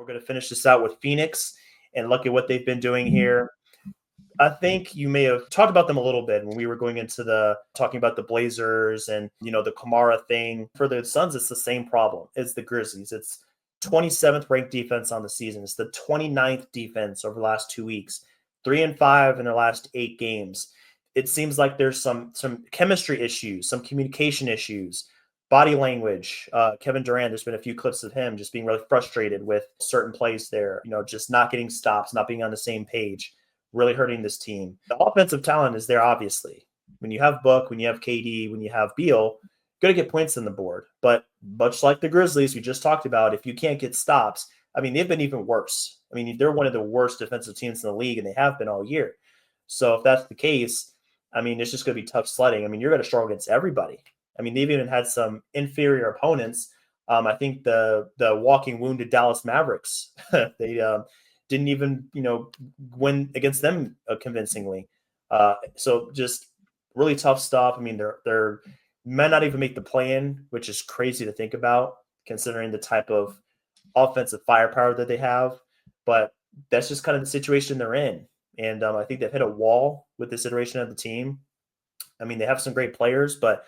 we're going to finish this out with Phoenix and look at what they've been doing here. I think you may have talked about them a little bit when we were going into talking about the Blazers and, the Kamara thing. For the Suns, it's the same problem as the Grizzlies. It's 27th ranked defense on the season. It's the 29th defense over the last 2 weeks, 3-5 in their last 8 games. It seems like there's some chemistry issues, some communication issues, body language. Kevin Durant, there's been a few clips of him just being really frustrated with certain plays there, just not getting stops, not being on the same page, really hurting this team. The offensive talent is there, obviously. When you have Book, when you have KD, when you have Beal, going to get points on the board. But much like the Grizzlies we just talked about, if you can't get stops, they've been even worse. They're one of the worst defensive teams in the league, and they have been all year. So if that's the case, it's just going to be tough sledding. You're going to struggle against everybody. They've even had some inferior opponents. I think the walking wounded Dallas Mavericks, they didn't even, win against them convincingly. So just really tough stuff. They're might not even make the play-in, which is crazy to think about considering the type of offensive firepower that they have. But that's just kind of the situation they're in. And I think they've hit a wall with this iteration of the team. They have some great players, but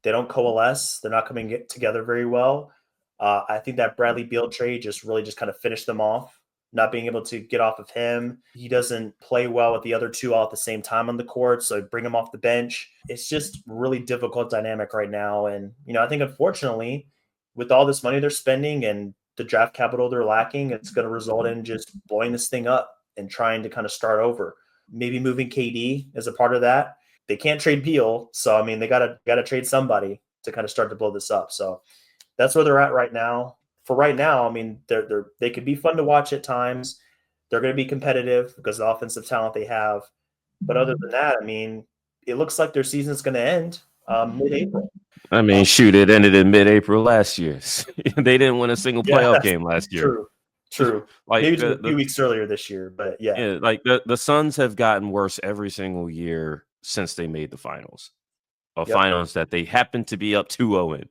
they don't coalesce. They're not coming together very well. I think that Bradley Beal trade just kind of finished them off, not being able to get off of him. He doesn't play well with the other two all at the same time on the court, so bring him off the bench. It's just really difficult dynamic right now. And, I think unfortunately, with all this money they're spending and the draft capital they're lacking, it's going to result in just blowing this thing up and trying to kind of start over. Maybe moving KD as a part of that. They can't trade Beal, so they gotta trade somebody to kind of start to blow this up. So that's where they're at right now. For right now, they could be fun to watch at times. They're going to be competitive because of the offensive talent they have. But other than that, it looks like their season is going to end mid-April. Shoot, it ended in mid-April last year. They didn't win a single playoff game last year. True. Maybe just a few weeks earlier this year, but yeah. Like the Suns have gotten worse every single year since they made the finals. Finals that they happened to be up 2-0 in.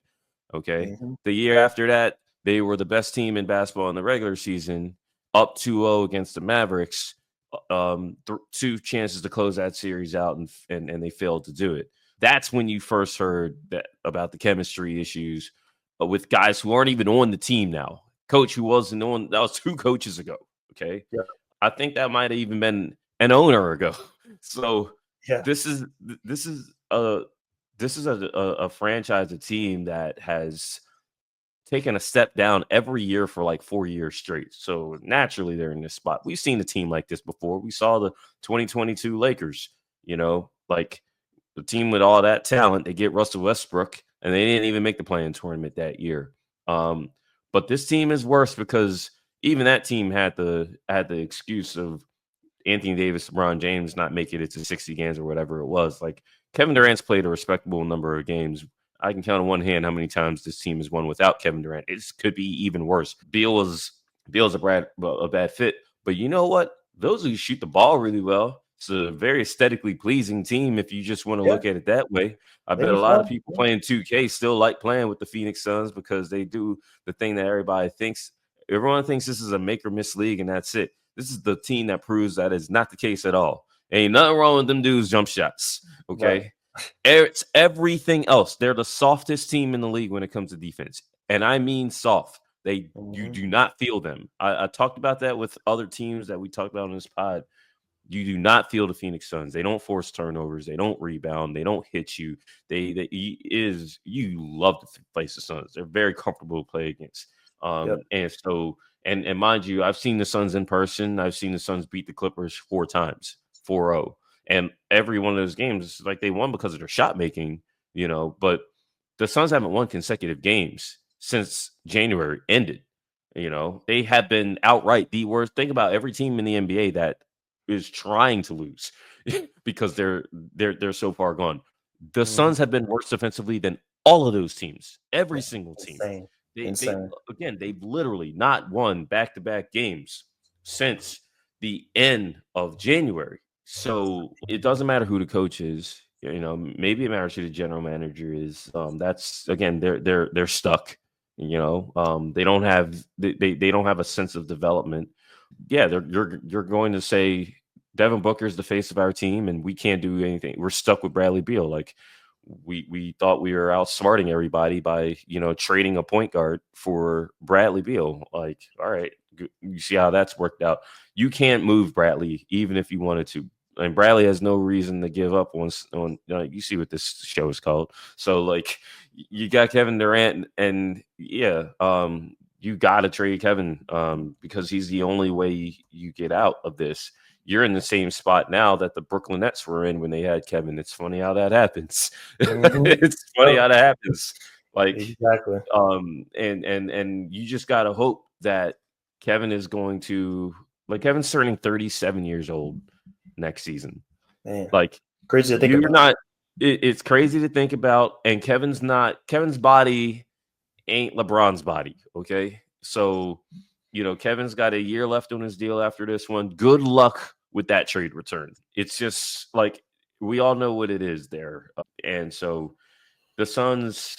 Okay. Mm-hmm. The year after that, they were the best team in basketball in the regular season, up 2-0 against the Mavericks. 2 chances to close that series out, and they failed to do it. That's when you first heard about the chemistry issues with guys who aren't even on the team now. Coach who wasn't on, that was 2 coaches ago. Okay. Yeah. I think that might have even been an owner ago. So this is a franchise, a team that has taken a step down every year for like 4 years straight. So naturally they're in this spot. We've seen a team like this before. We saw the 2022 Lakers, like the team with all that talent. They get Russell Westbrook, and they didn't even make the play-in tournament that year. But this team is worse because even that team had the excuse of Anthony Davis, LeBron James not making it to 60 games or whatever it was. Like Kevin Durant's played a respectable number of games. I can count on one hand how many times this team has won without Kevin Durant. It could be even worse. Beal's a bad fit, but you know what? Those who shoot the ball really well. It's a very aesthetically pleasing team if you just want to look at it that way. I bet a lot of people playing 2K still like playing with the Phoenix Suns because they do the thing that everybody thinks. Everyone thinks this is a make or miss league, and that's it. This is the team that proves that is not the case at all. Ain't nothing wrong with them dudes' jump shots. Okay. Right. It's everything else. They're the softest team in the league when it comes to defense. And I mean soft. You do not feel them. I talked about that with other teams that we talked about on this pod. You do not feel the Phoenix Suns. They don't force turnovers. They don't rebound. They don't hit you. You love to face the Suns. They're very comfortable to play against. And so, and mind you, I've seen the Suns in person. I've seen the Suns beat the Clippers 4 times, 4-0. And every one of those games, like they won because of their shot making, but the Suns haven't won consecutive games since January ended. They have been outright the worst. Think about every team in the NBA that is trying to lose because they're so far gone. The Suns have been worse defensively than all of those teams, every single team. Insane. They've literally not won back-to-back games since the end of January. So it doesn't matter who the coach is. Maybe it matters who the general manager is. That's again, they're stuck. They don't have they don't have a sense of development. Yeah, you're going to say Devin Booker's the face of our team, and we can't do anything. We're stuck with Bradley Beal. Like we thought we were outsmarting everybody by trading a point guard for Bradley Beal. Like, all right, you see how that's worked out. You can't move Bradley even if you wanted to. And Bradley has no reason to give up on you see what this show is called. So like you got Kevin Durant and yeah, you got to trade Kevin because he's the only way you get out of this. You're in the same spot now that the Brooklyn Nets were in when they had Kevin. It's funny how that happens. Mhm. It's funny Yep, how that happens. Like, exactly. and you just gotta hope that Kevin is going to Kevin's turning 37 years old next season. Man, Like, crazy to think you're about. not. It's crazy to think about, and Kevin's body ain't LeBron's body. Okay. So, Kevin's got a year left on his deal after this one. Good luck with that trade return. It's just like we all know what it is there. And so the Suns,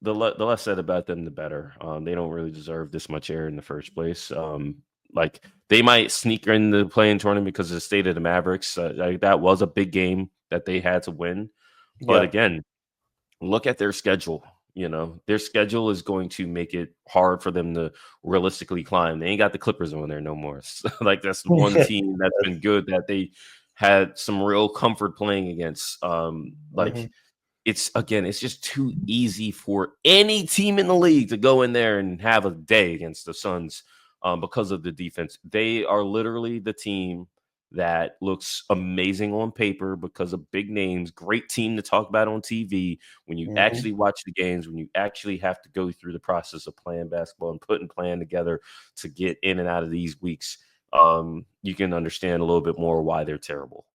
the less said about them, the better. They don't really deserve this much air in the first place. Like they might sneak in the playing tournament because of the state of the Mavericks. That was a big game that they had to win. But Yeah. again, look at their schedule. Their schedule is going to make it hard for them to realistically climb. They ain't got the Clippers on there no more. So, like that's the one team that's been good that they had some real comfort playing against. Mhm. It's just too easy for any team in the league to go in there and have a day against the Suns because of the defense. They are literally the team that looks amazing on paper because of big names, great team to talk about on TV. When you Mhm. actually watch the games, when you actually have to go through the process of playing basketball and putting plan together to get in and out of these weeks, you can understand a little bit more why they're terrible.